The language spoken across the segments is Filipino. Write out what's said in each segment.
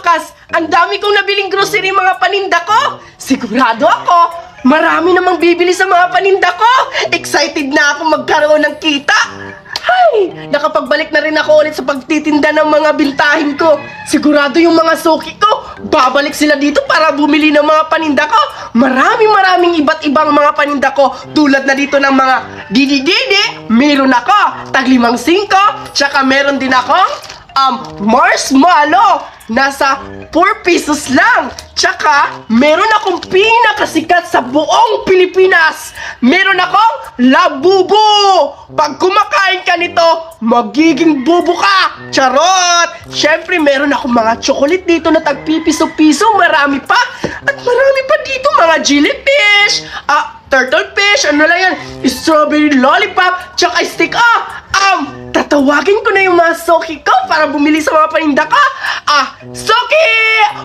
wakas, ang dami kong nabiling grocery mga paninda ko. Sigurado ako, marami namang bibili sa mga paninda ko. Excited na ako magkaroon ng kita. Ay, nakapagbalik na rin ako ulit sa pagtitinda ng mga bintahin ko. Sigurado yung mga suki ko, babalik sila dito para bumili ng mga paninda ko. Maraming iba't ibang mga paninda ko. Tulad na dito ng mga didi-didi, meron ako, tag 5-5, tsaka meron din ako marshmallow, nasa 4 pesos lang. Tsaka, meron akong pinakasikat sa buong Pilipinas. Meron akong labubu. Pag kumakain ka nito, magiging bubo ka. Charot! Siyempre, meron akong mga chocolate dito na tagpipiso-piso. Marami pa. At marami pa dito mga jellyfish. Turtle fish, ano lang yan? Strawberry lollipop, tsaka stick. Tatawagin ko na yung mga soki ko para bumili sa mga paninda ko. Soki!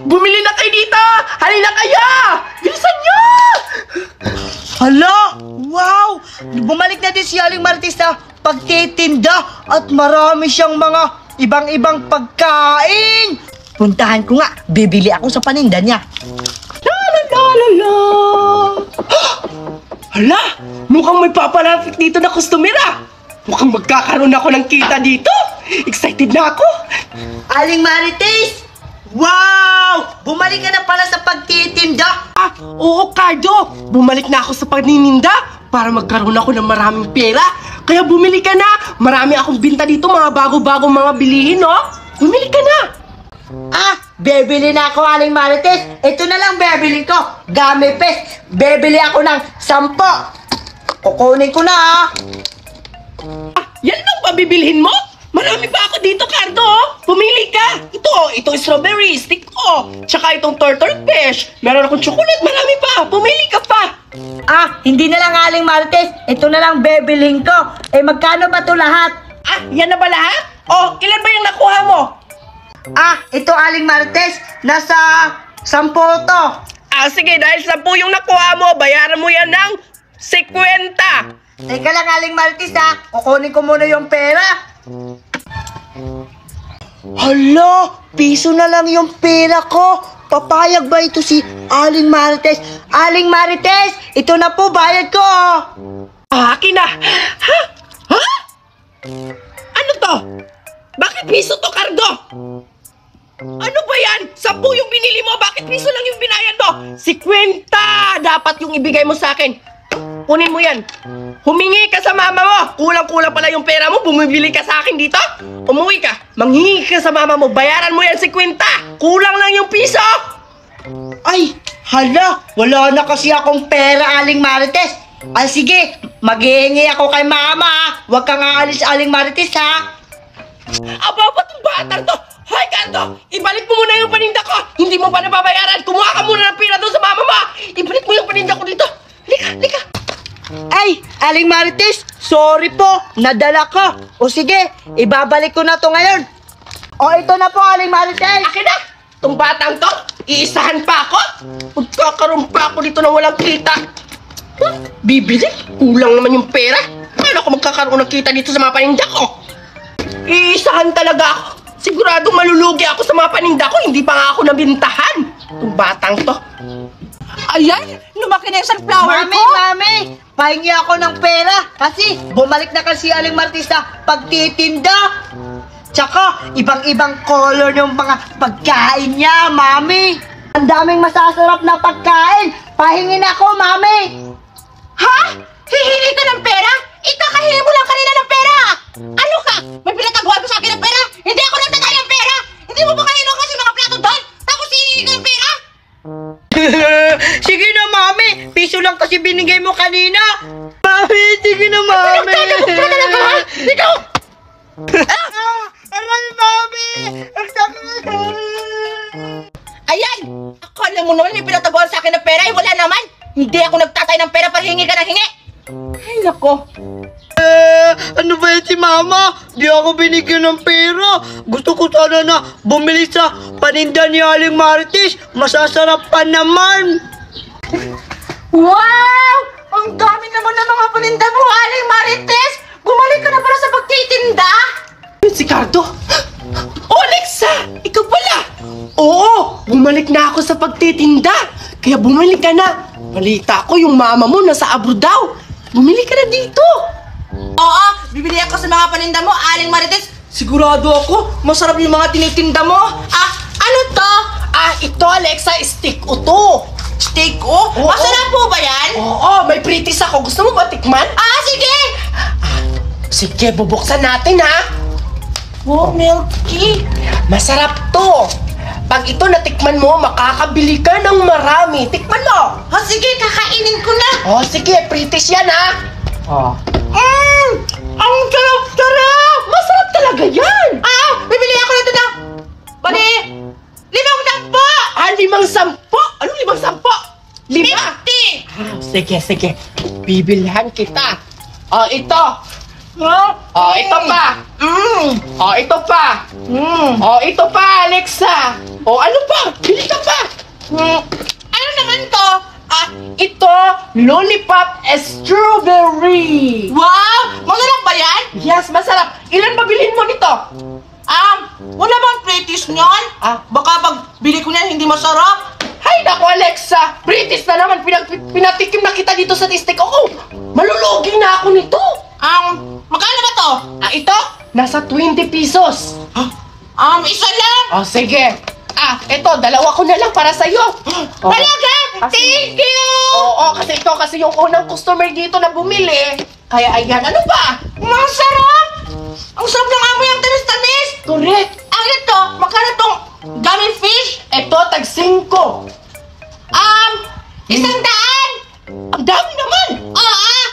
Bumili na kayo dito! Halina kayo! Bilisan nyo! Hala! Wow! Bumalik na din si Aling Marites na pagtitinda at marami siyang mga ibang-ibang pagkain. Puntahan ko nga, bibili ako sa paninda niya. La la la la la! Hala! Mukhang may papalapit dito na customer. Mukhang magkakaroon ako ng kita dito. Excited na ako. Aling Marites! Wow! Bumalik ka na pala sa pagtitinda. Oo, Cardo. Bumalik na ako sa pagnininda para magkaroon ako ng maraming pera. Kaya bumili ka na. Marami akong binta dito, mga bago-bagong mga bilihin, no? Bumili ka na. Bebili na ako, Aling Marites. Ito na lang bebili ko. Gummy Pes. Bebili ako ng 10. Kukunin ko na, Yan lang ba bibilhin mo? Marami pa ako dito, Cardo. Pumili ka. Ito strawberry stick ko. Tsaka itong turtle fish. Meron akong chocolate, marami pa. Pumili ka pa. Hindi na lang, Aling Marites. Ito na lang bebilhin ko. Magkano ba to lahat? Yan na ba lahat? Ilan ba yung nakuha mo? Ito, Aling Marites. Nasa 10 to. Sige, dahil 10 yung nakuha mo, bayaran mo yan ng 50. Teka lang, Aling Marites, kukunin ko muna yung pera. Hala, piso na lang yung pera ko. Papayag ba ito si Aling Marites? Aling Marites, ito na po, bayad ko. Akin na. Ha? Ano to? Bakit piso to, Cardo? Ano ba yan? 10 yung binili mo, bakit piso lang yung binayad mo? 50 dapat yung ibigay mo sa akin. Kunin mo yan. Humingi ka sa mama mo. Kulang-kulang pala yung pera mo. Bumibili ka sa akin dito. Umuwi ka. Manghingi ka sa mama mo. Bayaran mo yan 50. Kulang lang yung piso. Ay, hala, wala na kasi akong pera, Aling Marites. Sige, maghihingi ako kay mama. Huwag kang aalis, Aling Marites, ha? Aba, itong batang to. Hay, Cardo, ibalik mo muna yung paninda ko. Hindi mo pa nababayaran. Kumuha ka muna ng pera doon sa mama mo. Ibalik mo yung paninda ko dito. Lika. Ay, Aling Marites, sorry po, nadala ko. Sige, ibabalik ko na to ngayon. Ito na po, Aling Marites. Akin na. Itong batang to, iisahan pa ako. Magkakaroon pa ako dito na walang kita. Bibili? Kulang naman yung pera. Paano ako magkakaroon ng kita dito sa mga paninda ko? Iisahan talaga ako. Siguradong malulugi ako sa mga paninda ko. Hindi pa nga ako nabintahan. Itong batang to. Ayan, lumaki na yung sunflower ko. Mami, pahingi ako ng pera. Kasi bumalik na kasi Aling Marites na pagtitinda. Tsaka, ibang-ibang color yung mga pagkain niya, Mami. Ang daming masasarap na pagkain. Pahingi na ako, Mami. Ha? Hihingi ka ng pera? Ikakahingi mo lang kanina ng pera. Ano ka? May pinataguan mo sa akin ng pera? Hindi ako nagtatay ng pera. Hindi mo ba kanino kasi mga plato doon? Tapos hihingi ka ng pera? Sige na, Mami. Piso lang kasi binigay mo kanina. Mami, sige na, Mami. Pinagtago ka talaga, ha? Ikaw! Aray, Mami. Ang sakit. Ayan! Akala mo naman may pinataguan sa akin ng pera. Wala naman. Hindi ako nagtatay ng pera para hingi ka ng hingi. Ay, nako. Ano ba yan si Mama? Di ako binigyan ng pera. Gusto ko sana na bumili sa paninda ni Aling Marites. Masasarap pa naman. Wow! Ang dami naman ng mga paninda mo, Aling Marites! Bumalik ka na pala sa pagtitinda? Si Cardo? Oh, Alexa! Ikaw pala! Oo! bumalik na ako sa pagtitinda. Kaya bumalik ka na. Balita ko yung mama mo nasa abroad daw. Bumili ka na dito. Oo, bibili ako sa mga paninda mo, Aling Marites. Sigurado ako, masarap yung mga tinitinda mo. Ano to? Ito Alexa, steak uto. Steak o? Oo. Masarap po ba yan? Oo, may pritis ako. Gusto mo ba tikman? Sige! Sige, bubuksan natin ha. Oh, milky. Masarap to. Pag ito natikman mo, makakabili ka ng marami. Tikman mo. Sige, kakainin ko na. Sige, pritis yan ha. Ang sarap-sarap! Masarap talaga yan. Bibili ako nito ng... Bali, 5 po! 5-10. Anong 5-10? 5. 50! Sige. Bibilhan kita. Ito. Ito pa. Ito pa. Ito pa, Alexa. Ano pa? Bili ka pa. Ano naman to? Ito, lollipop strawberry. Wow! Masarap ba yan? Yes, masarap. Ilan ba bilhin mo nito? Wala bang pretis niyan? Baka pag bili ko niyan hindi masarap. Hay naku, Alexa. British na naman. Pinatikim na kita dito sa tistik. Malulugi na ako nito. Magkano ba to? Ito, nasa 20 pesos. Isa lang. Sige. Ito, dalawa ko na lang para sa'yo. Talaga? Thank you! Oo, kasi yung unang customer dito na bumili. Kaya ayan, ano ba? Masarap! Ang sarap ng amoy ang tamis-tamis! Correct. Ito, magkano tong gummy fish? Ito, tag-5. 100! Ang dami naman.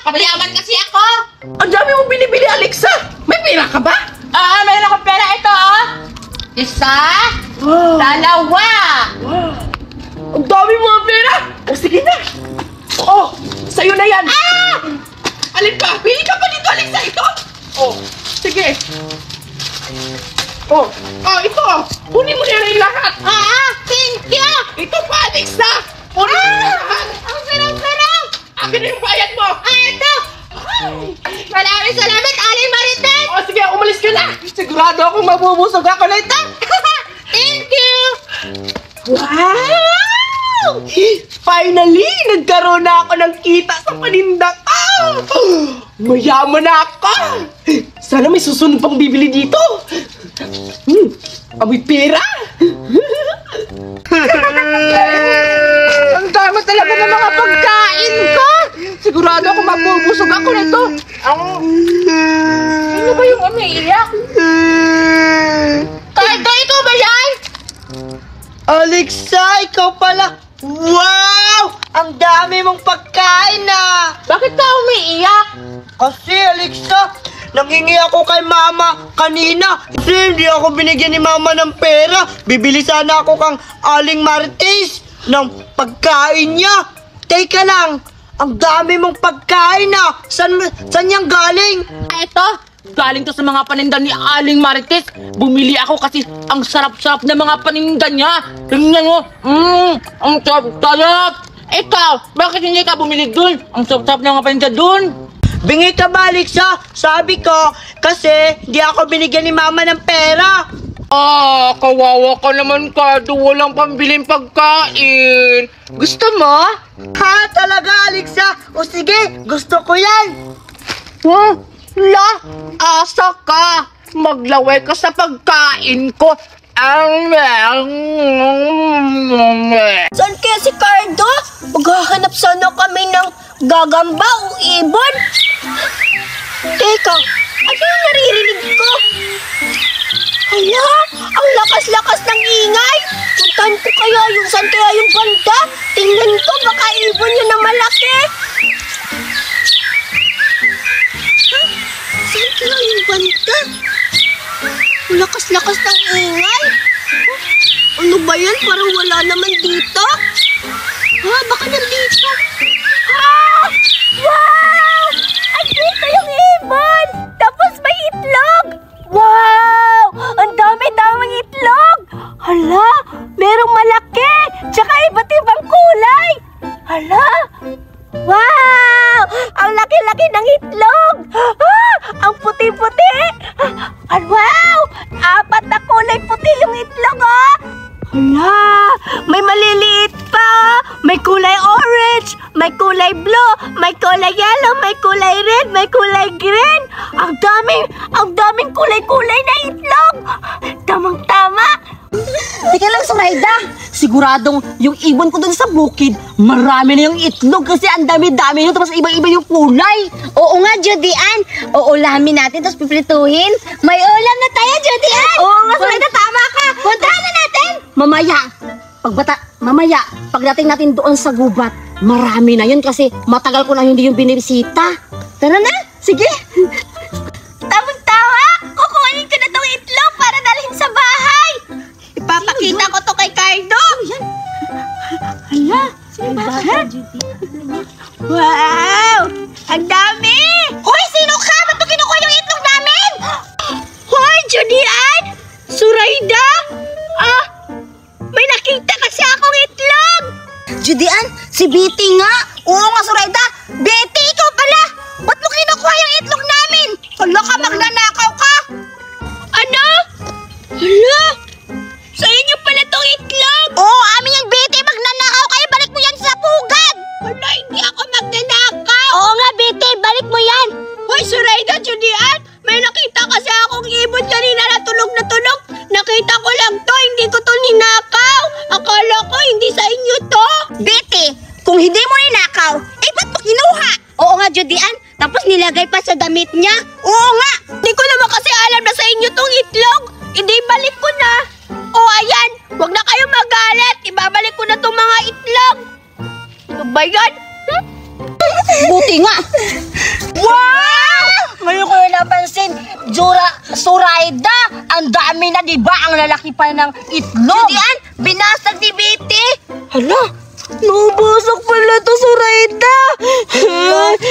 Papayaman kasi ako. Ang dami mong binibili, Alexa. May pera ka ba? Mayroon akong pera ito, Isa, dalawa. Ang dami mo ang pera. Sige na. Sa'yo na yan. Alin pa? Pili ka pa dito, Alexa. Ito. Sige. Ito. Kunin mo na yung lahat. Thank you! Ito pa, Alexa. Kunin mo na lahat. Ang sarap-sarap! Akin na yung bayad mo. Ito! Maraming salamat, Aling Marites! Sige, umalis ka na. Sigurado akong mabubusog ako nito. Thank you! Wow! Finally, nagkaroon na ako ng kita sa paninda ko. Mayaman na ako. Sana may susunod pang bibili dito. Amoy pera. Ang dami talaga ng mga pagkain ko! Sigurado ako mabubusog ako nito. Sino ba yung umiiyak? Cardo, ikaw ba yan? Alexa, ikaw pala. Wow! Ang dami mong pagkain na. Bakit ka umiiyak? Kasi Alexa, nanghingi ako kay mama kanina. Kasi hindi ako binigyan ni mama ng pera. Bibili sana ako kang Aling Marites ng pagkain niya. Teka lang, ang dami mong pagkain na. Saan yang galing? Ito, galing to sa mga paninda ni Aling Marites. Bumili ako kasi ang sarap-sarap na mga paninda niya. Tingnan mo, ang sarap-sarap. Ikaw, bakit hindi ka bumili dun? Ang sarap-sarap na mga paninda dun. Bingi ka ba, Alexa? Sabi ko, kasi hindi ako binigyan ni mama ng pera. Kawawa ka naman, Cardo. Walang pambiling pagkain. Gusto mo? Ha? Talaga, Alexa? O sige, gusto ko yan. Asa ka? Maglaway ka sa pagkain ko. Saan kaya si Cardo? Maghahanap sana kami ng gagamba o ibon. Teka, ano yung naririnig ko? Hala, ang lakas-lakas ng ingay. Puntahan ko kaya yung saan kaya yung banda. Tingnan ko, baka ibon yun na malaki. Saan kaya yung banda? Ang lakas-lakas ng ingay. Ano ba yan? Parang wala naman dito. Baka nandito. Wow! Andito yung ibon! Tapos may itlog! Wow! Ang dami-daming itlog! Hala! Merong malaki! Tsaka iba't ibang kulay! Hala! Wow! Ang laki-laki ng itlog! Ang puti-puti! Wow! 4 na kulay puti yung itlog, Hala! May May maliliit pa. May kulay orange, may kulay blue, may kulay yellow, may kulay red, may kulay green. Ang daming kulay-kulay na itlog. Tamang-tama. Teka lang, Zoraida. Siguradong yung ibon ko dun sa bukid, marami na yung itlog kasi ang dami-dami yun, tapos iba-iba yung kulay. Oo nga, Judy Ann. Uulamin natin, tapos pipilituhin. May ulam na tayo, Judy Ann. Oo nga, Zoraida, tama ka. Puntahan na natin. Mamaya, pagdating natin doon sa gubat, marami na yun kasi matagal ko na hindi yung binibisita. Tara na, sige. Tamang-tama. Kukunin ko na tong itlog para dalhin sa bahay. Ipapakita ko to kay Cardo. Hala. Wow! Ang dami! Hoy, sino ka? Ba't mo kinukuha yung itlog namin? Hoy, Judy Ann! Zoraida! May nakita kasi akong itlog! Judy Ann, si Betty nga. Oo nga, Zoraida. Betty, ikaw pala! Ba't mo kinukuha yung itlog namin? Hala ka, magnanakaw ka! Ano? Hala! Sa inyo pala tong itlog! Oo, amin yung Betty! Magnanakaw kayo! Balik mo yan sa pugad! Hala, hindi ako magnanakaw! Oo nga, Betty! Balik mo yan! Hoy, Zoraida, Judy Ann! May nakita kasi akong ibon kanina na tunog na tunog! Nakita ko lang to! Hindi ko to ninakaw! Akala ko hindi sa inyo to! Betty! Kung hindi mo ninakaw, ba't mo kinuha? Oo nga, Judy Ann! Tapos nilagay pa sa damit niya? Oo nga! Hindi ko naman kasi alam na sa inyo tong itlog! Hindi, balik ko na! O ayan! Huwag na kayo magalit! Ibabalik ko na tong mga itlog! Ano ba yan? Buti nga. Wow! Ngayon ko yung napansin, Zoraida, ang dami na, diba? Ang lalaki pa ng itlog. Judy Ann, binasag ni Betty! Hala, nabasag pala to, Zoraida.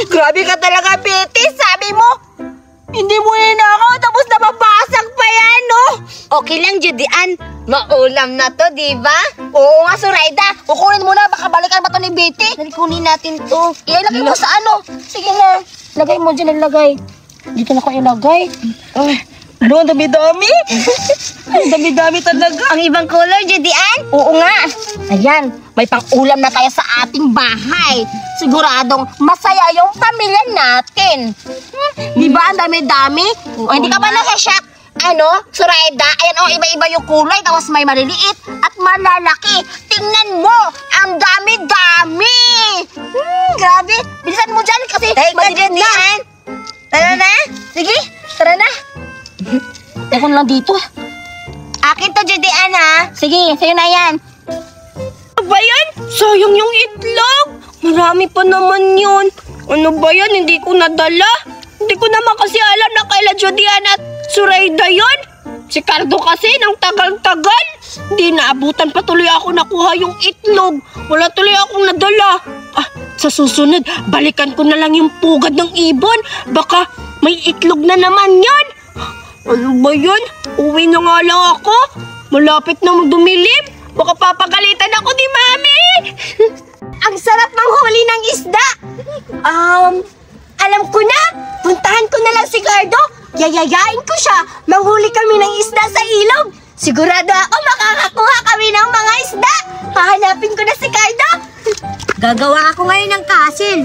Grabe ka talaga, Betty! Sabi mo, hindi mo ninakaw tapos nababasag pa yan, no? Okay lang, Judy Ann. Maulam na to, di ba? Oo nga, Zoraida. Kukunin mo na, baka balikan pa to ni Betty. Dali, kunin natin to. Ilagay mo sa ano? Sige na. Lagay mo dyan, ilagay. Dito na ko ilagay. Ano, ang dami-dami? Ang dami-dami talaga. Ang ibang color, Judy Ann? Oo nga. Ayan, may pang-ulam na tayo sa ating bahay. Siguradong masaya yung pamilya natin. Di ba ang dami-dami? O hindi ka ba nakashock? Ano, Zoraida, ayan o, iba-iba yung kulay, tapos may maliliit at malalaki. Tingnan mo, ang dami-dami. Grabe, bilisan mo dyan kasi madilim na. Tara na? Sige, tara na. Tekon lang dito. Akin to, Judy Ann, ha? Sige, sa'yo na yan. Ano ba yan? Sayang yung itlog. Marami pa naman yun. Ano ba yan? Hindi ko nadala. Hindi ko naman kasi alam na kaila Judy Ann at Zoraida yun. Si Cardo kasi ng tagal-tagal. Hindi naabutan pa tuloy ako nakuha yung itlog. Wala tuloy akong nadala. Sa susunod, balikan ko na lang yung pugad ng ibon. Baka may itlog na naman yan. Ano ba yun? Uwi na nga lang ako. Malapit na dumilim. Baka papagalitan ako ni Mami. Ang sarap manghuli ng isda. Alam ko na. Puntahan ko na lang si Cardo. Yayayain ko siya. Manghuli kami ng isda sa ilog. Sigurado ako makakakuha kami ng mga isda. Hahanapin ko na si Cardo. Gagawa ako ngayon ng castle.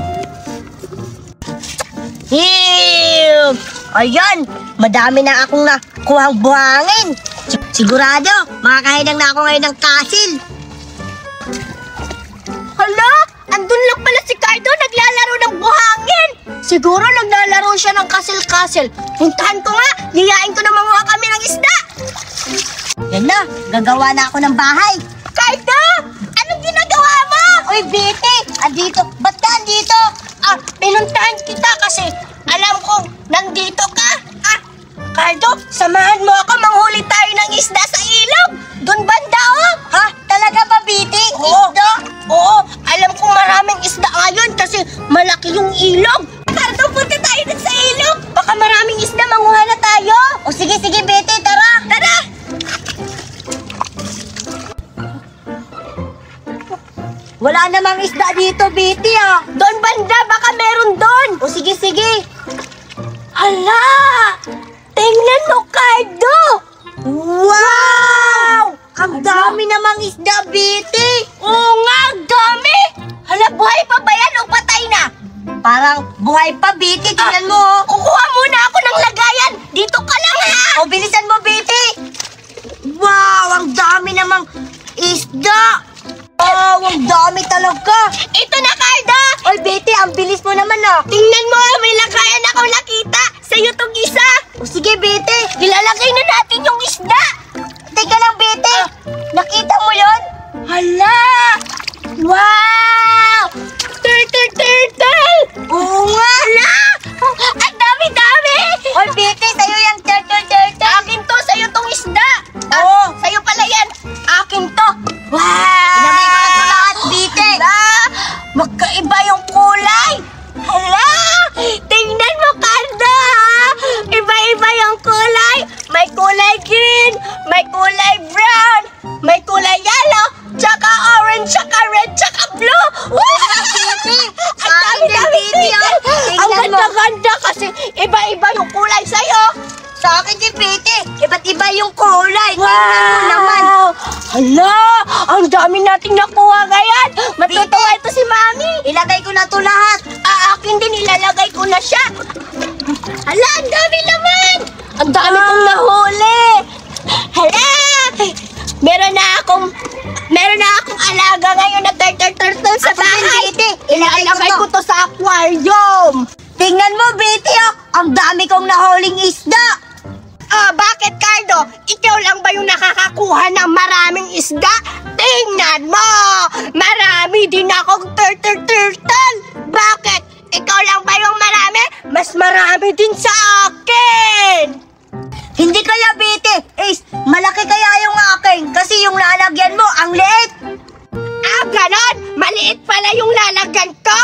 Ayan, madami na akong nakuhang buhangin. Sigurado, makakahidang na ako ngayon ng castle. Hala, andun lang pala si Cardo, naglalaro ng buhangin. Siguro naglalaro siya ng castle-castle. Puntahan ko nga, niyain ko na manguha kami ng isda. Yan na, gagawa na ako ng bahay. Cardo, anong ginagawa mo? Uy, Betty, andito. Ba't ka andito? Pinuntahan kita kasi alam kong nandito ka. Cardo, samahan mo ako, manghuli tayo ng isda sa ilog. Doon banda, oh. Ha? Talaga ba, Betty? Isda? Oo, alam kong maraming isda ngayon kasi malaki yung ilog. Cardo, punta tayo dun sa ilog. Baka maraming isda, manguha na tayo. O sige, Betty, tara. Tara! Wala namang isda dito, Betty, ah. Doon banda, baka meron doon. O sige. Hala! Tingnan mo, Cardo! Wow! Ang dami namang isda, Biti. Oo nga, ang dami! Hala, buhay pa ba yan o patay na? Parang buhay pa, Biti. Tingnan mo. Oh. Kukuha muna ako ng lagayan! Dito ka lang ha! O, bilisan mo, Biti. Wow, ang dami namang isda. Wow, ang dami talaga. Ito na, Cardo! Oy, Biti, ang bilis mo naman ah. Tingnan mo, may lagayan ako nakita! Sa'yo tong isa! O, sige, Biti. Ilalagay na natin yung isda! Teka lang, Biti. Nakita mo yon? Hala! Wow! Turtle! Oo nga. Hala! Ang dami-dami! Oy, Biti, sa'yo yung turtle. Akin to, sa'yo tong isda! Oo. Sa'yo pala yan! Akin to! Wow! Ilagay ko na ito lahat, Biti. Hala! Magkaiba yung kulay! Hala! Tingnan mo, Cardo! Iba-iba yung kulay! May kulay green, may kulay brown, may kulay yellow, tsaka orange, tsaka red, tsaka blue! Wow! Ang dami-dami dito! Ang ganda-ganda kasi iba-iba yung kulay sa'yo! Sa akin si Biti, iba't iba yung kulay. Tingnan mo naman. Hala! Ang dami nating nakuha ngayon! Matutuwa ito si Mami! Ilagay ko na ito lahat. Akin din, ilalagay ko na siya! Hala! Ang dami naman! Ang dami kong nahuli! Hala! Meron na akong alaga ngayon na turtle sa Ako din, bahay! Biti. Ilalagay ko to sa aquarium! Tingnan mo, Biti, oh. Ang dami kong nahuling isda. Bakit, Cardo? Ikaw lang ba yung nakakakuha ng maraming isda? Tingnan mo! Marami din akong turtle! Bakit? Ikaw lang ba yung marami? Mas marami din sa akin! Hindi kaya, Biti. Ace, malaki kaya yung akin kasi yung lalagyan mo ang liit. Ganon? Maliit pala yung lalagyan ko?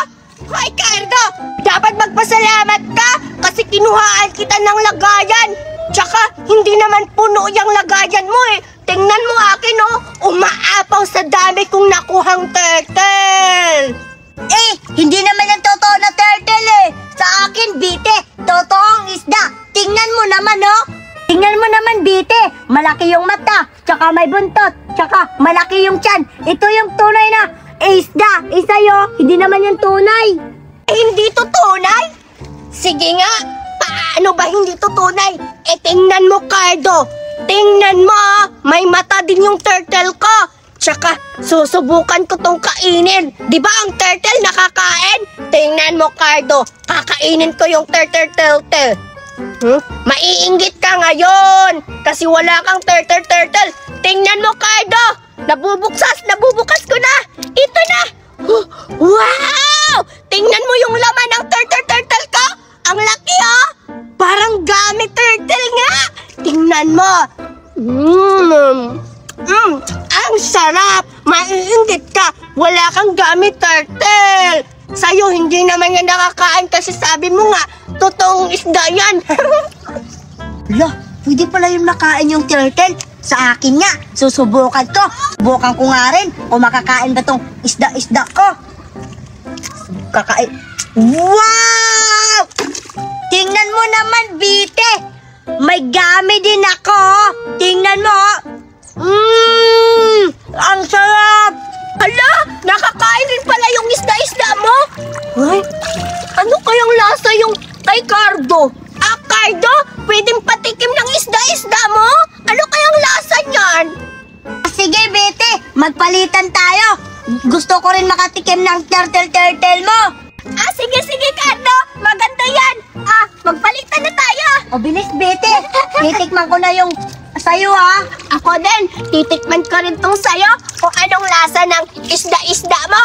Hoy, Cardo! Dapat magpasalamat ka kasi kinuhaan kita ng lagayan. Tsaka, hindi naman puno yung lagayan mo eh. Tingnan mo akin oh, umaapaw sa dami kong nakuhang turtle. Eh, hindi naman yung totoo na turtle eh. Sa akin, Biti, totoong isda. Tingnan mo naman, oh. Tingnan mo naman, Biti. Malaki yung mata, tsaka may buntot, tsaka malaki yung tiyan. Ito yung tunay na isda. Sa'yo, hindi naman yung tunay. Hindi to tunay? Sige nga, paano ba hindi to tunay? Tingnan mo, Cardo. Tingnan mo, may mata din yung turtle ko. Tsaka, susubukan ko tong kainin. Di ba ang turtle nakakain? Tingnan mo, Cardo. Kakainin ko yung turtle. Maiinggit ka ngayon kasi wala kang turtle. Tingnan mo, Cardo. Nabubukas ko na. Ito na. Wow! Tingnan mo yung laman ng turtle ko. Ang laki, oh. Parang gamit turtle nga. Tingnan mo. Ang sarap. Maiinggit ka. Wala kang gamit turtle. Sa'yo, hindi naman yan nakakain kasi sabi mo nga, totoong isda yan. Hala, pwede pala yung nakain yung turtle. Sa akin nga, susubukan ko. Subukan ko nga rin kung makakain ba tong isda-isda ko. Kakain. Wow! Tingnan mo naman, Biti. May gamit din ako. Tingnan mo. Ang sarap. Ala, nakakain rin pala yung isda-isda mo. Ay, ano kayang lasa yung kay Cardo? Cardo, pwedeng patikim ng isda-isda mo? Ano kayang lasa niyan? Sige, Biti. Magpalitan tayo. Gusto ko rin makatikim ng turtle mo. Sige, Cardo. Maganda yan. Magpalitan na tayo. O, bilis, Biti. Titikman ko na yung sayo, ha? Ako din, titikman ko rin tong sayo kung anong lasa ng isda-isda mo.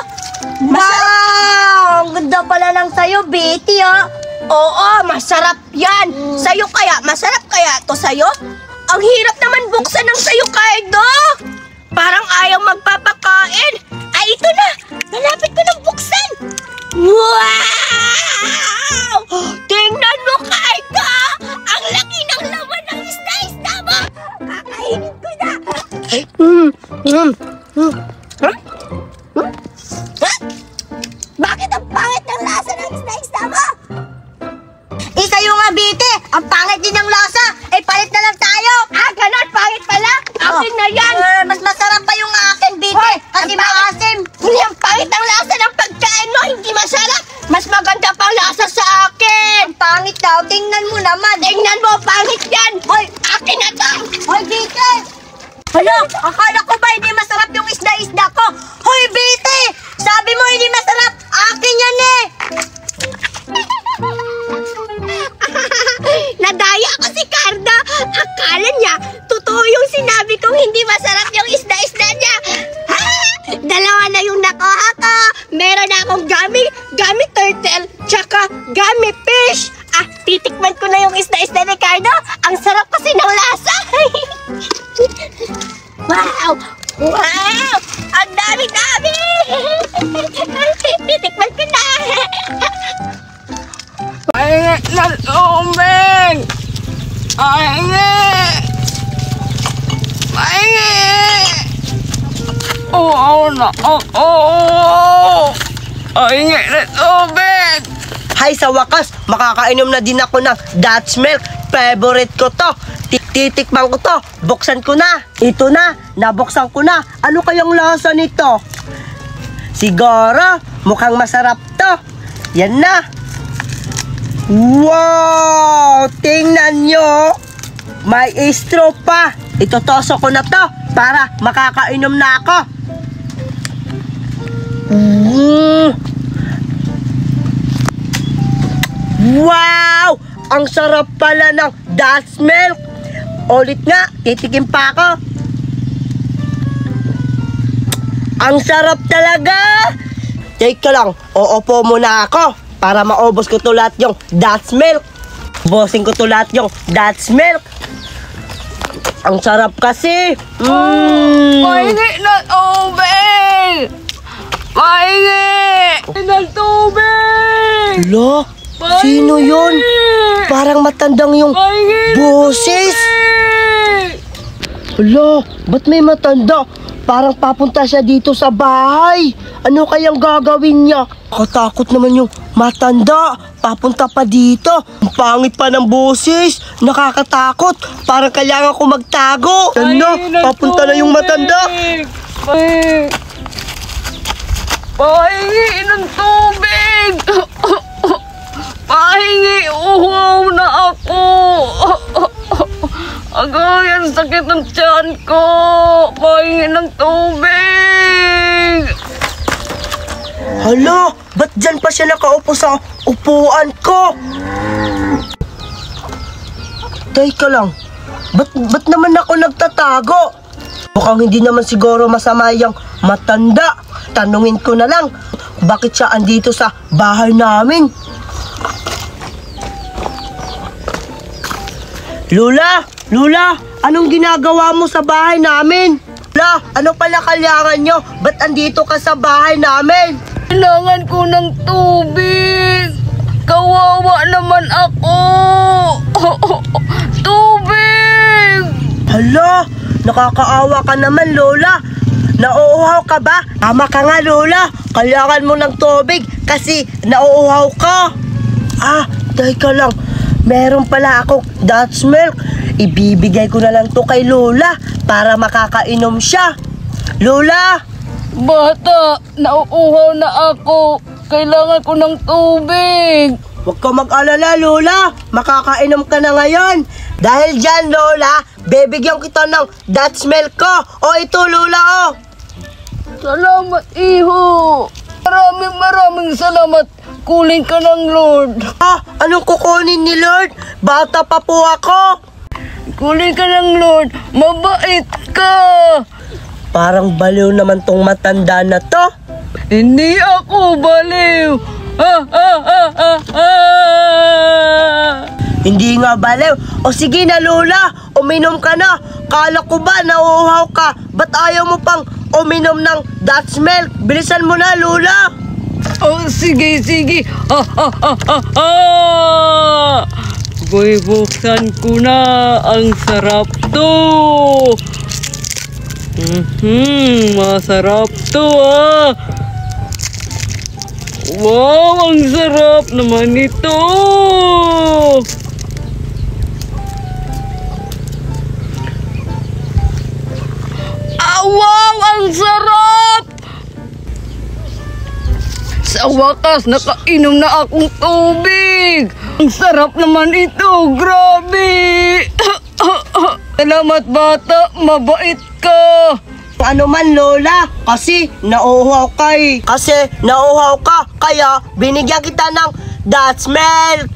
Wow! Ang ganda pala ng sayo, Biti, ha? Oo, masarap yan. Sayo kaya, masarap kaya to sayo? Ang hirap naman buksan ng sayo, Cardo. Parang ayaw magpapakain. Ay, ito na. Malapit ko nang buksan. Wow! Tingnan mo, Cardo. Ang laki ng laman ng isda-isda mo. Kakainin ko na. Bakit ang pangit ng lasa ng isda-isda mo? Sa'yo nga, Biti. Ang pangit din ng lasa. Palit na lang tayo. Ganon, pangit pala. Akin na yan. Mas Kasi maasim. Ang pangit ang lasa ng pagkain mo, hindi masarap. Mas maganda pang lasa sa akin. Ang pangit daw, tingnan mo naman. Tingnan mo, pangit yan. Hoy, akin na to. Hoy, Bite! Hala, akala ko ba hindi masarap yung isda-isda ko? Hoy, Bite! Sabi mo hindi masarap, akin yan eh! Nadaya ko si Cardo. Akala niya, totoo yung sinabi kong hindi masarap yung isda-isda niya. Ha? Dalawa na yung nakuha ko. Meron na akong gummy turtle, tsaka gummy fish. Titikman ko na yung isda-isda ni Cardo. Ang sarap kasi ng lasa. Wow! Wow! Ang dami-dami! Titikman ko na. Pahingi ng tubig! Pahingi! Pahingi! Oo na ako! Pahingi ng tubig! Hay, sa wakas, makakainom na din ako ng Dutch milk. Favorite ko to. Titikman ko to. Buksan ko na. Ito na. Nabuksan ko na. Ano kayang lasa nito? Siguro, mukhang masarap to. Yan na. Wow! Tingnan nyo. May straw pa. Itotoso ko na to para makakainom na ako. Wow! Ang sarap pala ng Dutch milk. Ulit nga, titikim pa ako. Ang sarap talaga. Teka lang, uupo muna ako para maubos ko to lahat yung Dutch milk. Ubusin ko to lahat yung Dutch milk. Ang sarap kasi. Pahingi ng tubig! Pahingi ng tubig! Lo, sino yun? Parang matandang yung boses. Hala, ba't may matanda? Parang papunta siya dito sa bahay. Ano kayang gagawin niya? Katakot naman yung matanda. Papunta pa dito. Ang pangit pa ng boses. Nakakatakot. Parang kailangan ko magtago. Ano? Papunta na yung matanda. Pahingi ng tubig! Pahingi, uhaw na ako! Agay, ang sakit ng tiyan ko! Pahingi ng tubig! Hala, ba't dyan pa siya nakaupo sa upuan ko? Teka lang, ba't naman ako nagtatago? Mukhang hindi naman siguro masama yung matanda. Tanungin ko na lang, bakit siya andito sa bahay namin? Lula, anong ginagawa mo sa bahay namin? Lula, ano pala kailangan nyo? Ba't andito ka sa bahay namin? Kailangan ko ng tubig! Kawawa naman ako! Tubig! Hala, nakakaawa ka naman, Lola. Nauuhaw ka ba? Tama ka nga, Lola. Kailangan mo ng tubig kasi nauuhaw ka. Teka lang. Meron pala akong Dutch milk. Ibibigay ko na lang to kay Lola para makakainom siya. Lola! Bata, nauuhaw na ako. Kailangan ko ng tubig. Huwag ka mag-alala, Lola. Makakainom ka na ngayon. Dahil dyan, Lola, bibigyan kita ng Dutch milk ko. O ito, Lola, Salamat, iho. Maraming salamat. Kuling ka ng Lord. Anong kukunin ni Lord? Bata pa po ako. Kuling ka ng Lord. Mabait ka. Parang baliw naman tong matanda na to. Hindi ako baliw. Hindi nga baliw. O sige na, Lola, uminom ka na. Kala ko ba nauuhaw ka? Ba't ayaw mo pang uminom ng Dutch milk? Bilisan mo na, Lola. Oh, sige. Buksan ko na. Ang sarap to. Masarap to, Wow, ang sarap naman ito. Wow, ang sarap! Sa wakas, nakainom na akong tubig. Ang sarap naman ito, grabe. Salamat bata, mabait ka. Ano man Lola, kasi nauuhaw ka eh. Kasi nauuhaw ka, kaya binigyan kita ng Dutch milk.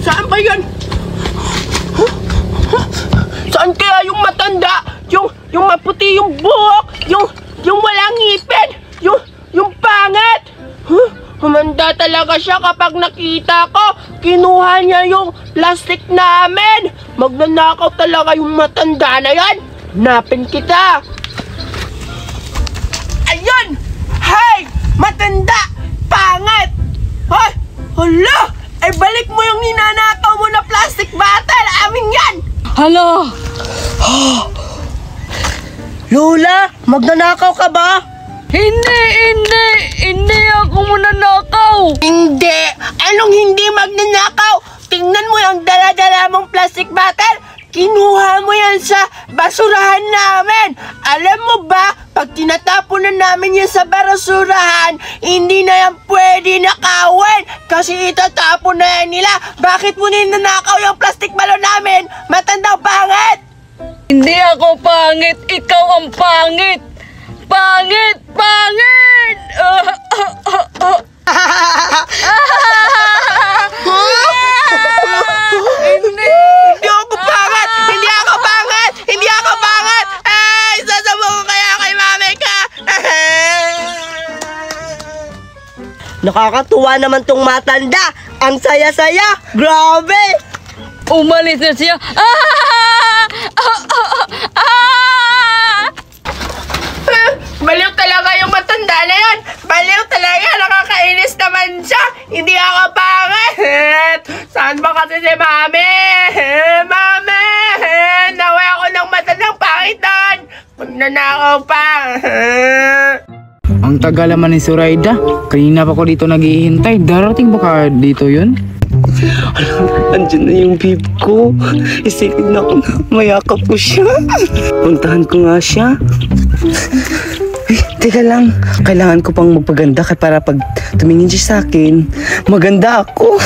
Saan ba yan? Saan kaya yung matanda? Yung maputi yung buhok? Yung walang ngipin? Yung pangit? Humanda talaga siya kapag nakita ko. Kinuha niya yung plastic namin. Magnanakaw talaga yung matanda na yan. Hanapin kita. Ayun! Hay! Matanda! Pangit! Hoy! Hala! Ay balik mo yung ninanakaw mo na plastic bottle! Amin yan! Hala! Lola, magnanakaw ka ba? Hindi ako mananakaw. Hindi! Anong hindi magnanakaw? Tingnan mo yung dala-dala mong plastic bottle! Kinuha mo yan sa basurahan namin! Alam mo ba, pag tinatapon na namin yan sa basurahan, hindi na yan pwede nakawin! Kasi itatapon na yan nila! Bakit mo ninanakaw yung plastic balon namin? Matandang pangit! Hindi ako pangit, ikaw ang pangit. Pangit! Hindi! Hindi ako pangit! Hindi ako pangit! Hindi ako pangit! Ay! Sasabog ko kaya kay mami ka! Nakakatuwa naman tong matanda. Ang saya-saya. Grabe! Umalis na siya. Baliw talaga yung matanda na yan! Baliw talaga! Nakakainis naman siya! Hindi ako pangit! Saan ba kasi si Mami? Mami! Naway ako ng matandang pangit doon! Magnanakaw pa! Ang tagal naman ni Zoraida. Kanina pa ko dito naghihintay. Darating ba ka dito yun? Andyan na yung babe ko. Isilid na ako na mayakap ko siya. Puntahan ko nga siya. Eh, teka lang. Kailangan ko pang magpaganda para pag tumingin siya sa akin, maganda ako.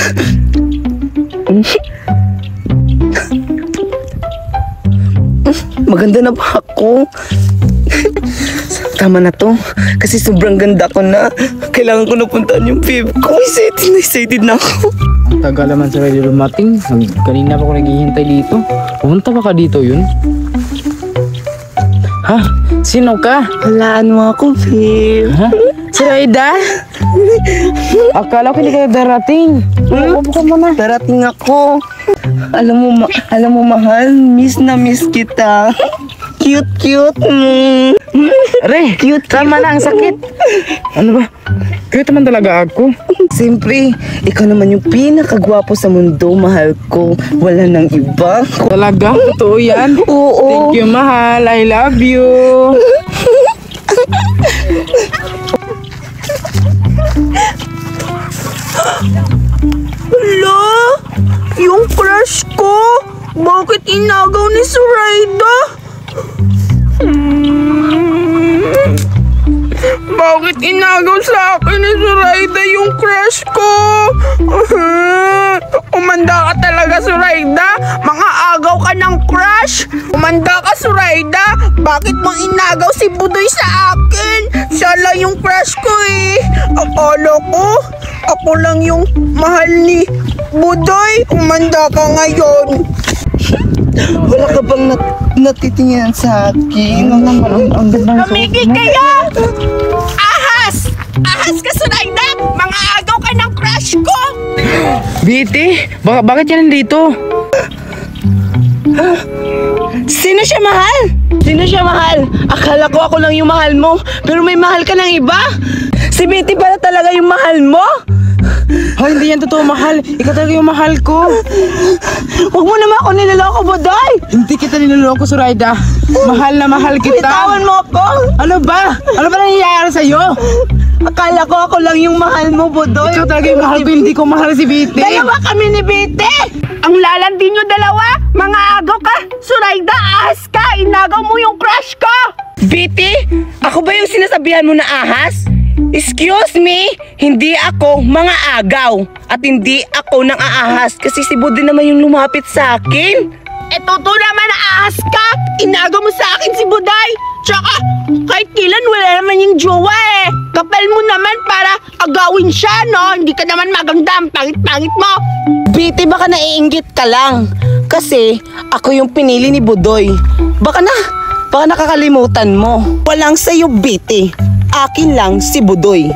Maganda na ba ako? Tama na to. Kasi sobrang ganda ko na. Kailangan ko na puntahan yung babe ko. Excited na ako. Ang tagal naman Zoraida dumating. Kanina pa ko naghihintay dito. Pumunta ba ka dito yun? Ha? Sino ka? Halaan mo ako, babe. Ha? Zoraida? Akala ko hindi ka darating. Upo ka muna. Darating ako. Alam mo mahal, miss na miss kita. Cute mo. Re, tama na ang sakit. Ano ba? Cute naman talaga ako. Siyempre, ikaw naman yung pinakagwapo sa mundo, mahal ko. Wala nang iba. Talaga? Totoo yan? Oo. Thank you, mahal. I love you. Hala! Yung crush ko! Bakit inagaw ni Zoraida? Bakit inagaw sa akin ni Zoraida yung crush ko? Umanda ka talaga, Zoraida? Mga agaw ka ng crush? Umanda ka, Zoraida? Bakit mo inagaw si Budoy sa akin? Siya lang yung crush ko eh. Akala ko, ako lang yung mahal ni Budoy. Umanda ka ngayon. Wala ka bang natitingin sa akin? Tumigil kayo! Ahas! Ahas ka, Zoraida! Mga agaw ka ng crush ko! Biti, bakit yan nandito? Sino siya, mahal? Sino siya, mahal? Akala ko ako lang yung mahal mo, pero may mahal ka ng iba? Si Betty pala talaga yung mahal mo? Hoy, hindi yan totoo, mahal. Ikaw talaga yung mahal ko. Huwag mo naman ako niloloko, Budoy! Hindi kita niloloko, Zoraida. Mahal na mahal kita. Bitawan mo ako! Ano ba? Ano ba nangyayari sa'yo? Akala ko ako lang yung mahal mo, Budoy. Ikaw talaga yung mahal ko, hindi ko mahal si Biti. Dalawa kami ni Betty! Ang lalandi nyo dalawa! Mga agaw ka! Zoraida, ahas ka! Inagaw mo yung crush ko! Betty, ako ba yung sinasabihan mo na ahas? Excuse me, hindi ako mga agaw at hindi ako nang aahas kasi si Budoy naman yung lumapit sa akin. Totoo naman ahas ka! Inago mo sa akin si Buday! Tsaka, kahit kailan wala naman yung jowa eh! Kapal mo naman para agawin siya, no? Hindi ka naman maganda, ang pangit-pangit mo! Biti, baka naiinggit ka lang. Kasi ako yung pinili ni Budoy. Baka nakakalimutan mo. Walang sa'yo, Biti. Akin lang si Budoy.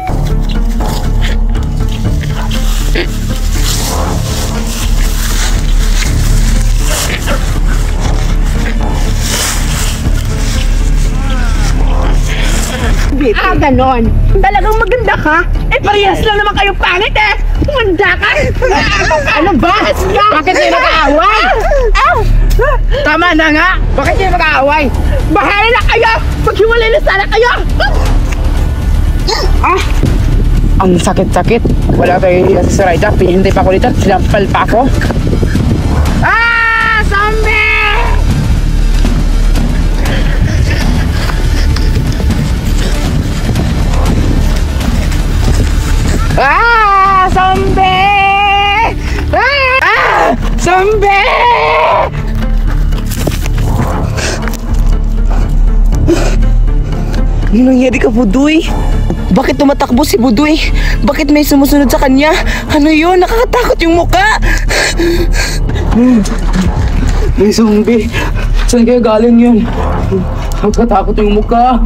Ganon. Talagang maganda ka? Parehas lang naman kayo pangit eh! Maganda ka! Ano ba? Bakit kayo nag-aaway? Tama na nga! Bakit kayo nag-aaway? Bahala na kayo! Maghiwalay na sana kayo! Ang sakit-sakit. Wala tayo kasi sa Raida. Pinihintay pa ako dito. Sinampal pa ako. Zombie! Zombie! Zombie! Ano nangyari ka, Budoy? Bakit tumatakbo si Budoy? Bakit may sumusunod sa kanya? Ano yun? Nakakatakot yung muka! May zombie. Saan kayo galing yun? Nagkatakot yung mukha.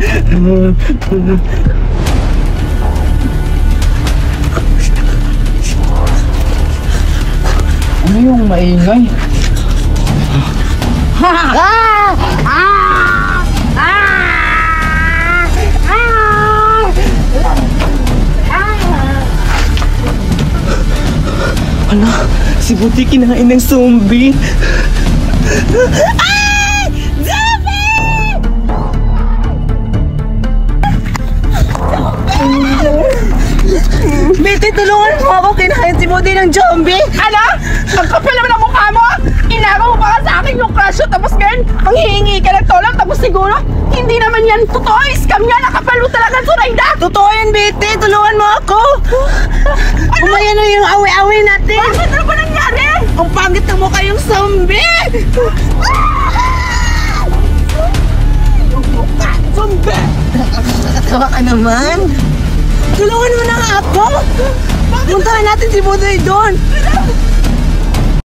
Ano yung maingay? Ala, si Budoy kinain ng zombie. Betty, tulungan mo ako. Kinain si Budoy ng zombie. Ano? Ang kapal naman ang mukha mo! Inago mo pa ka sa akin yung crush mo, tapos ngayon, manghihingi ka ng tulong, tapos siguro, hindi naman yan totoo, scam yan, nakapal mo talaga, Zoraida! Totoo yan, Betty. Tulungan mo ako. Umaya na yung awi-awi natin. Bakit? Ano ba nangyari? Ang pangit ng mukha yung zombie. Zombie! Nakakatawa ka naman. Tulungan mo na nga ako. Puntahan natin si Budoy doon.